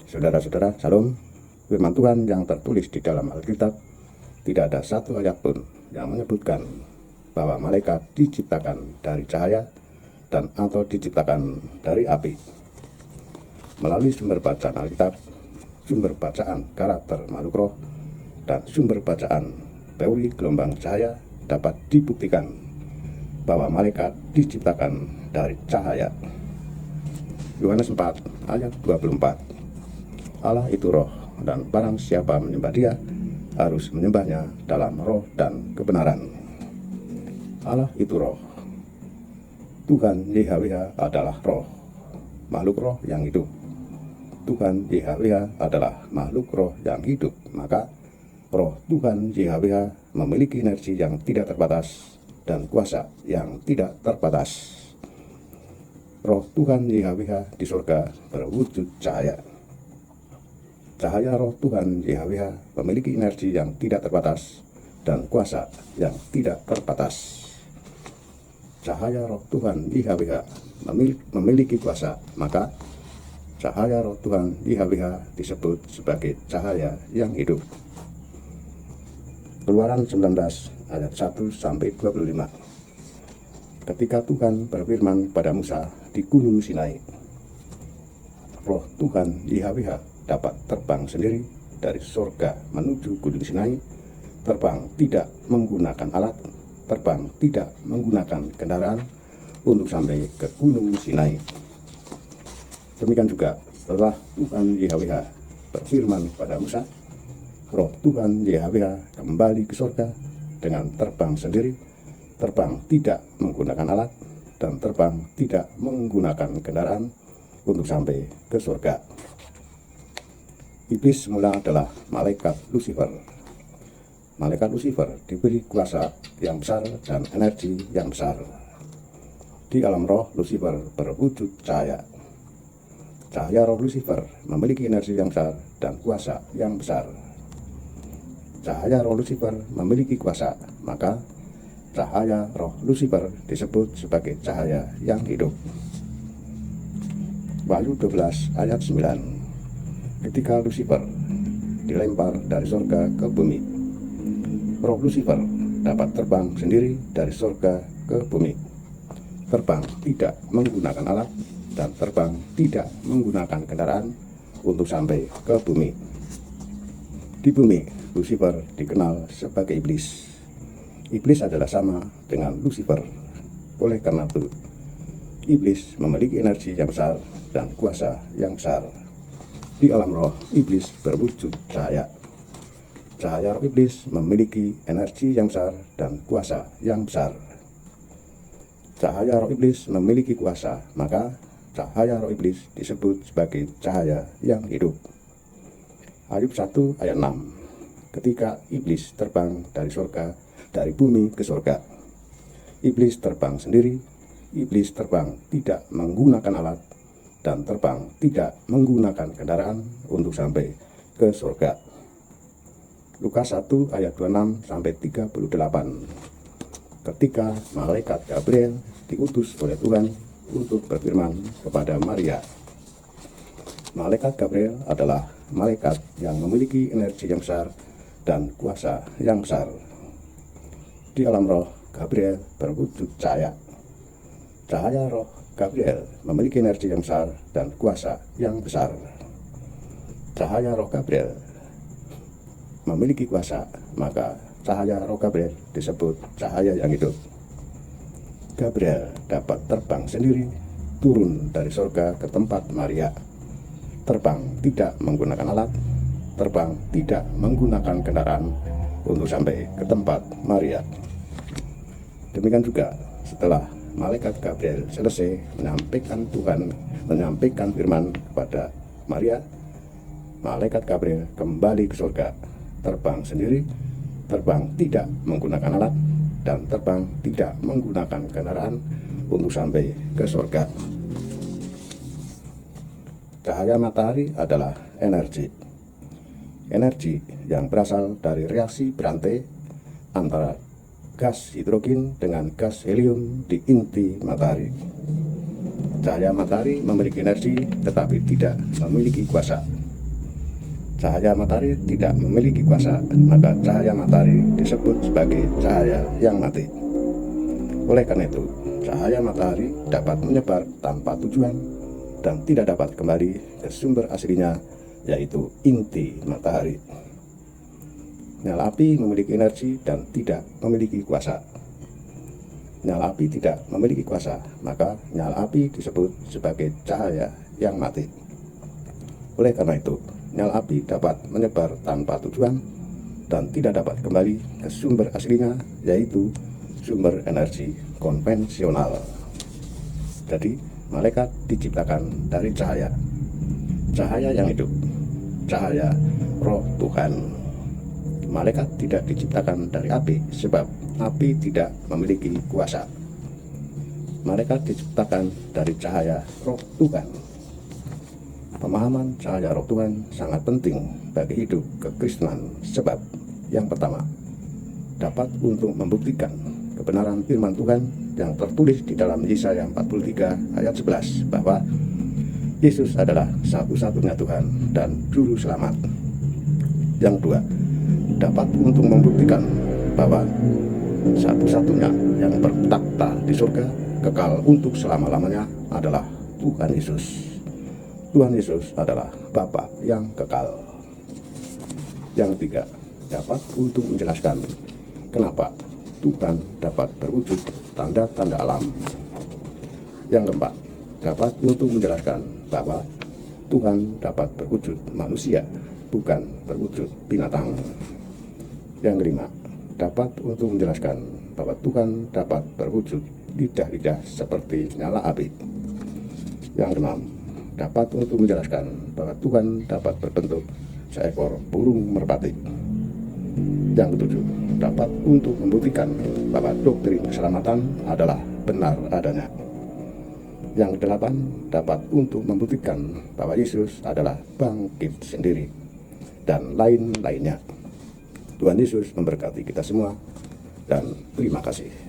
Saudara-saudara, Shalom. Firman Tuhan yang tertulis di dalam Alkitab, tidak ada satu ayat pun yang menyebutkan bahwa malaikat diciptakan dari cahaya dan atau diciptakan dari api. Melalui sumber bacaan Alkitab, sumber bacaan karakter makhluk roh, dan sumber bacaan teori gelombang cahaya dapat dibuktikan bahwa malaikat diciptakan dari cahaya. Yohanes 4 ayat 24. Allah itu roh, dan barang siapa menyembah dia harus menyembahnya dalam roh dan kebenaran. Allah itu roh. Tuhan YHWH adalah roh, makhluk roh yang hidup. Tuhan YHWH adalah makhluk roh yang hidup. Maka roh Tuhan YHWH memiliki energi yang tidak terbatas dan kuasa yang tidak terbatas. Roh Tuhan YHWH di surga berwujud cahaya. Cahaya roh Tuhan YHWH memiliki energi yang tidak terbatas dan kuasa yang tidak terbatas. Cahaya roh Tuhan YHWH memiliki kuasa, maka cahaya roh Tuhan YHWH disebut sebagai cahaya yang hidup. Keluaran 19 ayat 1-25. Ketika Tuhan berfirman pada Musa di Gunung Sinai, roh Tuhan YHWH dapat terbang sendiri dari surga menuju Gunung Sinai, terbang tidak menggunakan alat, terbang tidak menggunakan kendaraan untuk sampai ke Gunung Sinai. Demikian juga setelah Tuhan YHWH berfirman pada Musa, roh Tuhan YHWH kembali ke surga dengan terbang sendiri, terbang tidak menggunakan alat, dan terbang tidak menggunakan kendaraan untuk sampai ke surga. Iblis semula adalah malaikat Lucifer. Malaikat Lucifer diberi kuasa yang besar dan energi yang besar. Di alam roh, Lucifer berwujud cahaya. Cahaya roh Lucifer memiliki energi yang besar dan kuasa yang besar. Cahaya roh Lucifer memiliki kuasa, maka cahaya roh Lucifer disebut sebagai cahaya yang hidup. Wahyu 12 ayat 9. Ketika Lucifer dilempar dari surga ke bumi, roh Lucifer dapat terbang sendiri dari surga ke bumi. Terbang tidak menggunakan alat dan terbang tidak menggunakan kendaraan untuk sampai ke bumi. Di bumi, Lucifer dikenal sebagai iblis. Iblis adalah sama dengan Lucifer. Oleh karena itu, iblis memiliki energi yang besar dan kuasa yang besar. Di alam roh, iblis berwujud cahaya. Cahaya roh iblis memiliki energi yang besar dan kuasa yang besar. Cahaya roh iblis memiliki kuasa, maka cahaya roh iblis disebut sebagai cahaya yang hidup. Ayub 1 ayat 6. Ketika iblis terbang dari bumi ke surga, iblis terbang sendiri. Iblis terbang tidak menggunakan alat dan terbang tidak menggunakan kendaraan untuk sampai ke surga. Lukas 1 ayat 26-38. Ketika malaikat Gabriel diutus oleh Tuhan untuk berfirman kepada Maria. Malaikat Gabriel adalah malaikat yang memiliki energi yang besar dan kuasa yang besar. Di alam roh, Gabriel berwujud cahaya. Cahaya roh Gabriel memiliki energi yang besar dan kuasa yang besar. Cahaya roh Gabriel memiliki kuasa, maka cahaya roh Gabriel disebut cahaya yang hidup. Gabriel dapat terbang sendiri, turun dari surga ke tempat Maria. Terbang tidak menggunakan alat, terbang tidak menggunakan kendaraan untuk sampai ke tempat Maria. Demikian juga setelah malaikat Gabriel selesai menyampaikan firman kepada Maria, malaikat Gabriel kembali ke surga, terbang sendiri, terbang tidak menggunakan alat, dan terbang tidak menggunakan kendaraan untuk sampai ke surga. Cahaya matahari adalah energi. Energi yang berasal dari reaksi berantai antara gas hidrogen dengan gas helium di inti matahari. Cahaya matahari memiliki energi tetapi tidak memiliki kuasa. cahaya matahari tidak memiliki kuasa, maka cahaya matahari disebut sebagai cahaya yang mati. Oleh karena itu, cahaya matahari dapat menyebar tanpa tujuan dan tidak dapat kembali ke sumber aslinya, yaitu inti matahari. Nyala api memiliki energi dan tidak memiliki kuasa. Nyala api tidak memiliki kuasa, maka nyala api disebut sebagai cahaya yang mati. Oleh karena itu, nyala api dapat menyebar tanpa tujuan dan tidak dapat kembali ke sumber aslinya, yaitu sumber energi konvensional. Jadi, malaikat diciptakan dari cahaya, cahaya yang hidup, cahaya roh Tuhan. Malaikat tidak diciptakan dari api, sebab api tidak memiliki kuasa. Malaikat diciptakan dari cahaya roh Tuhan. Pemahaman cahaya roh Tuhan sangat penting bagi hidup kekristenan, sebab yang pertama, dapat untuk membuktikan kebenaran firman Tuhan yang tertulis di dalam Yesaya 43 ayat 11 bahwa Yesus adalah satu-satunya Tuhan dan Juru Selamat. Yang kedua, dapat untuk membuktikan bahwa satu-satunya yang bertakhta di surga kekal untuk selama-lamanya adalah Tuhan Yesus. Tuhan Yesus adalah Bapa yang kekal. Yang ketiga, dapat untuk menjelaskan kenapa Tuhan dapat berwujud tanda-tanda alam. Yang keempat, dapat untuk menjelaskan bahwa Tuhan dapat berwujud manusia, bukan berwujud binatang. Yang kelima, dapat untuk menjelaskan bahwa Tuhan dapat berwujud lidah-lidah seperti nyala api. Yang keenam, dapat untuk menjelaskan bahwa Tuhan dapat berbentuk seekor burung merpati. Yang ketujuh, dapat untuk membuktikan bahwa doktrin keselamatan adalah benar adanya. Yang kedelapan, dapat untuk membuktikan bahwa Yesus adalah bangkit sendiri, dan lain-lainnya. Tuhan Yesus memberkati kita semua, dan terima kasih.